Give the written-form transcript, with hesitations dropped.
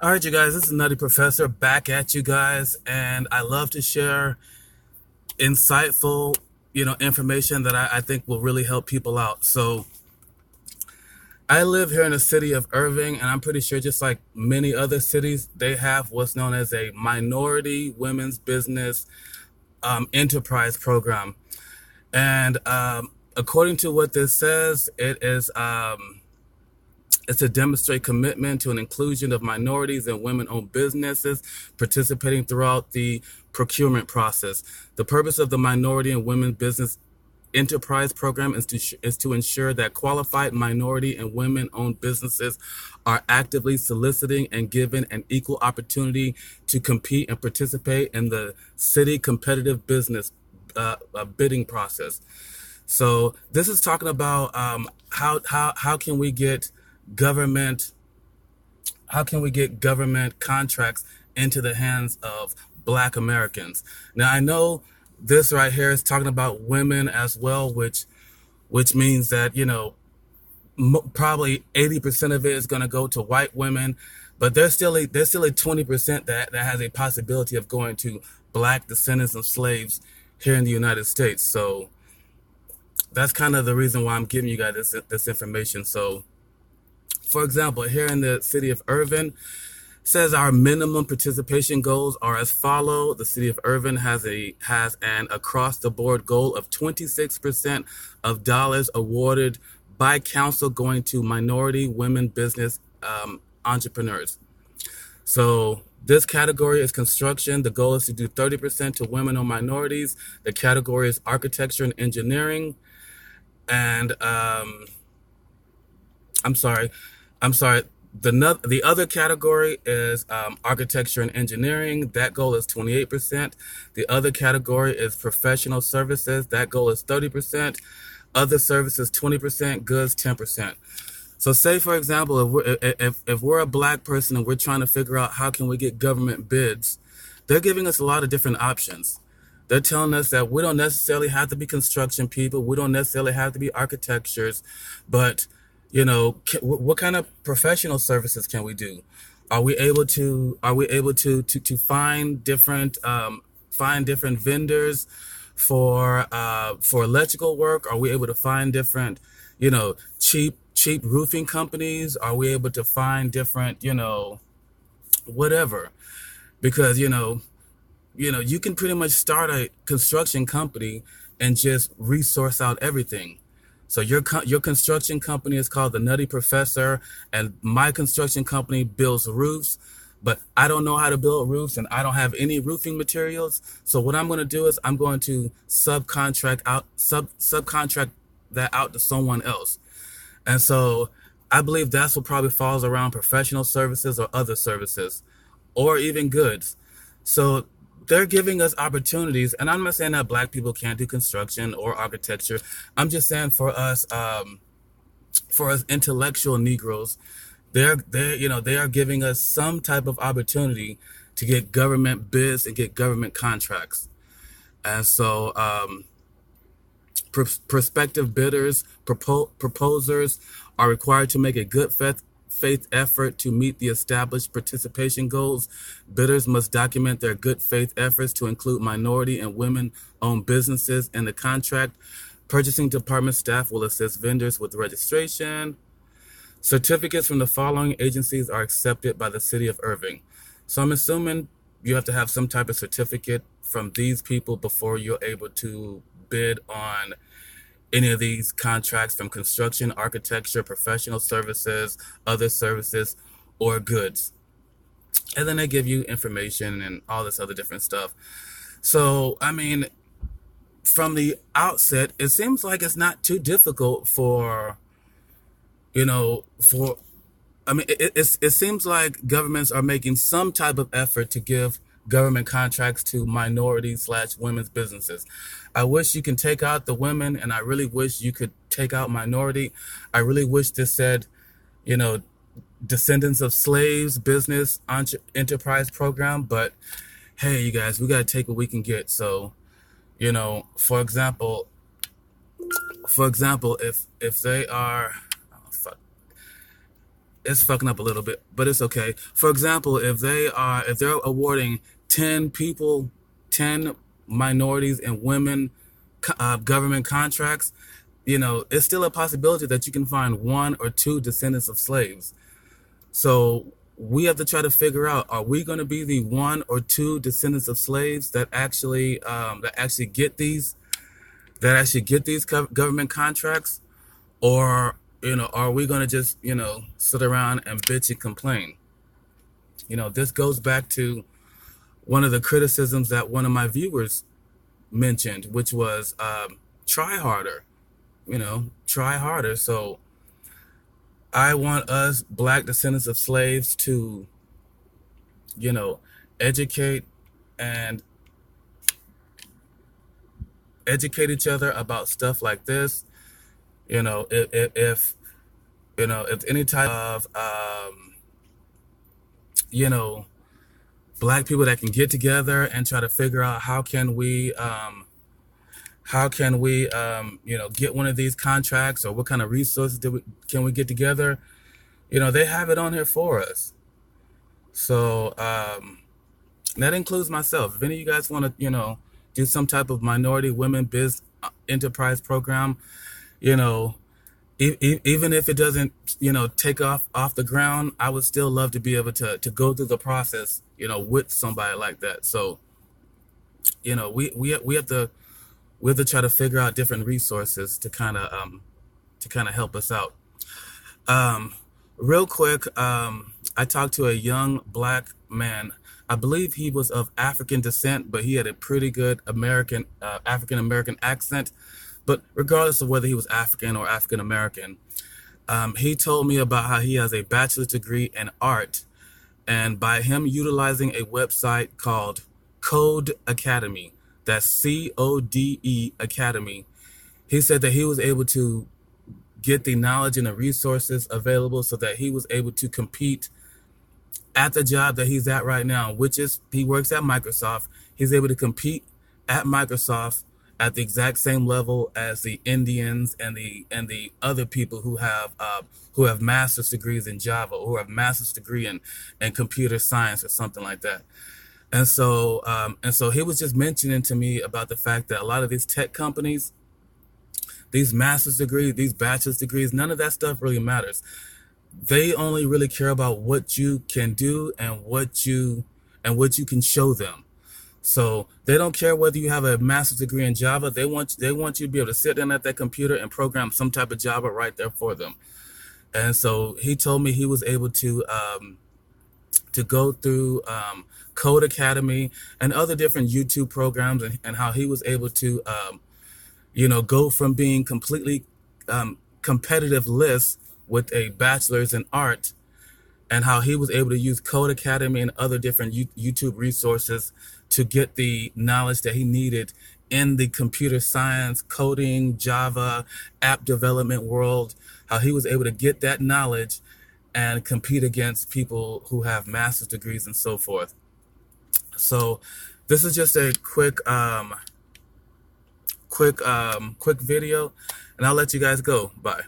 All right, you guys, this is Nutty Professor back at you guys, and I love to share insightful, information that I think will really help people out. So I live here in the city of Irving, and I'm pretty sure just like many other cities, they have what's known as a minority women's business enterprise program. And according to what this says, it's to demonstrate commitment to an inclusion of minorities and women-owned businesses participating throughout the procurement process. The purpose of the Minority and Women Business Enterprise Program is to ensure that qualified minority and women-owned businesses are actively soliciting and given an equal opportunity to compete and participate in the city competitive business bidding process. So this is talking about how can we get government how can we get government contracts into the hands of Black Americans. Now I know this right here is talking about women as well, which means that probably 80% of it is going to go to white women, but there's still a 20% that has a possibility of going to Black descendants of slaves here in the United States. So that's kind of the reason why I'm giving you guys this information. So, for example, here in the city of Irving, says our minimum participation goals are as follow. The city of Irving has an across the board goal of 26% of dollars awarded by council going to minority women business entrepreneurs. So this category is construction. The goal is to do 30% to women or minorities. The category is architecture and engineering. And I'm sorry, I'm sorry. The other category is architecture and engineering. That goal is 28%. The other category is professional services. That goal is 30%. Other services 20%. Goods 10%. So say for example, if we're a Black person and we're trying to figure out how can we get government bids, they're giving us a lot of different options. They're telling us that we don't necessarily have to be construction people. We don't necessarily have to be architectures, but what kind of professional services can we do? Are we able to find different vendors for electrical work? Are we able to find different, cheap roofing companies? Are we able to find different, whatever? Because you can pretty much start a construction company and just resource out everything. So your construction company is called the Nutty Professor, and my construction company builds roofs, but I don't know how to build roofs and I don't have any roofing materials. So what I'm going to do is I'm going to subcontract that out to someone else. And so I believe that's what probably falls around professional services or other services or even goods. So they're giving us opportunities, and I'm not saying that Black people can't do construction or architecture. I'm just saying for us intellectual Negroes, they are giving us some type of opportunity to get government bids and get government contracts. And so prospective bidders, proposers are required to make a good faith effort to meet the established participation goals. Bidders must document their good faith efforts to include minority and women-owned businesses in the contract. Purchasing department staff will assist vendors with registration. Certificates from the following agencies are accepted by the city of Irving. So I'm assuming you have to have some type of certificate from these people before you're able to bid on any of these contracts from construction, architecture, professional services, other services, or goods. And then they give you information and all this other different stuff. So, I mean, from the outset, it seems like it's not too difficult you know, for, it seems like governments are making some type of effort to give government contracts to minority/women's businesses. I wish you can take out the women, and I really wish you could take out minority. I really wish this said, you know, descendants of slaves business enterprise program. But hey, you guys, we got to take what we can get. So, for example, if they are, oh, fuck, it's fucking up a little bit, but it's okay. For example, if they're awarding 10 people, 10 minorities and women government contracts, it's still a possibility that you can find one or two descendants of slaves. So we have to try to figure out: are we going to be the one or two descendants of slaves that actually get these government contracts, or are we going to just sit around and bitch and complain? This goes back to one of the criticisms that one of my viewers mentioned, which was try harder. Try harder. So I want us Black descendants of slaves to, educate and educate each other about stuff like this. If any type of Black people that can get together and try to figure out how can we get one of these contracts, or what kind of resources can we get together. They have it on here for us. So that includes myself. If any of you guys want to do some type of minority women biz enterprise program, even if it doesn't take off the ground, I would still love to be able to go through the process with somebody like that. So we have to try to figure out different resources to kind of help us out. Real quick, I talked to a young Black man. I believe he was of African descent, but he had a pretty good African American accent. But regardless of whether he was African or African American, he told me about how he has a bachelor's degree in art, and by him utilizing a website called Code Academy, that's CODE Academy, he said that he was able to get the knowledge and the resources available so that he was able to compete at the job that he's at right now, which is he works at Microsoft. He's able to compete at Microsoft at the exact same level as the Indians and the other people who have master's degrees in Java, or who have master's degree in computer science or something like that. And so he was just mentioning to me about the fact that a lot of these tech companies, these master's degrees, these bachelor's degrees, none of that stuff really matters. They only really care about what you can do and what you can show them. So they don't care whether you have a master's degree in Java. They want you to be able to sit down at that computer and program some type of Java right there for them. And so he told me he was able to go through Code Academy and other different YouTube programs, and how he was able to go from being completely competitive lists with a bachelor's in art, and how he was able to use Code Academy and other different YouTube resources to get the knowledge that he needed in the computer science, coding, Java, app development world, how he was able to get that knowledge and compete against people who have master's degrees and so forth. So this is just a quick video, and I'll let you guys go. Bye.